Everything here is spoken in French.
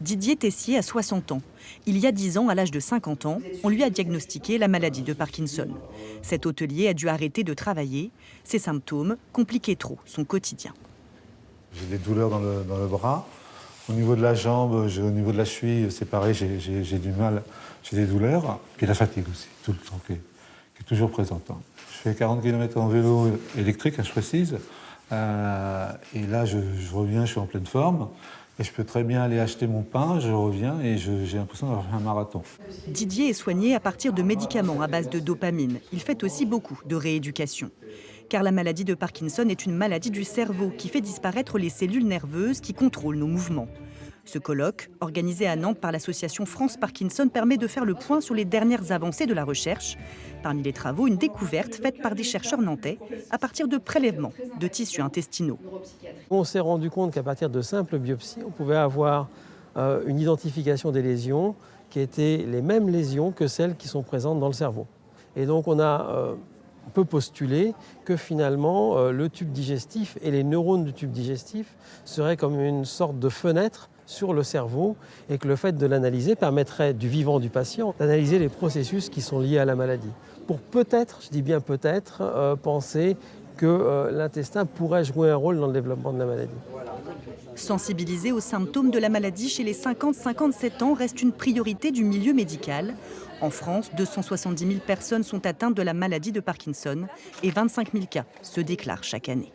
Didier Tessier a 60 ans. Il y a 10 ans, à l'âge de 50 ans, on lui a diagnostiqué la maladie de Parkinson. Cet hôtelier a dû arrêter de travailler. Ses symptômes compliquaient trop son quotidien. J'ai des douleurs dans le bras. Au niveau de la jambe, au niveau de la cheville, c'est pareil, j'ai du mal, j'ai des douleurs. Puis la fatigue aussi, tout le temps, qui est toujours présente. Je fais 40 km en vélo électrique, je précise. Et là, je reviens, je suis en pleine forme. Et je peux très bien aller acheter mon pain, je reviens et j'ai l'impression d'avoir fait un marathon. Didier est soigné à partir de médicaments à base de dopamine. Il fait aussi beaucoup de rééducation. Car la maladie de Parkinson est une maladie du cerveau qui fait disparaître les cellules nerveuses qui contrôlent nos mouvements. Ce colloque, organisé à Nantes par l'association France Parkinson, permet de faire le point sur les dernières avancées de la recherche. Parmi les travaux, une découverte faite par des chercheurs nantais à partir de prélèvements de tissus intestinaux. On s'est rendu compte qu'à partir de simples biopsies, on pouvait avoir une identification des lésions qui étaient les mêmes lésions que celles qui sont présentes dans le cerveau. Et donc on peut postuler que finalement le tube digestif et les neurones du tube digestif seraient comme une sorte de fenêtre sur le cerveau et que le fait de l'analyser permettrait du vivant du patient d'analyser les processus qui sont liés à la maladie. Pour peut-être, je dis bien peut-être, penser que l'intestin pourrait jouer un rôle dans le développement de la maladie. Sensibiliser aux symptômes de la maladie chez les 50-57 ans reste une priorité du milieu médical. En France, 270 000 personnes sont atteintes de la maladie de Parkinson et 25 000 cas se déclarent chaque année.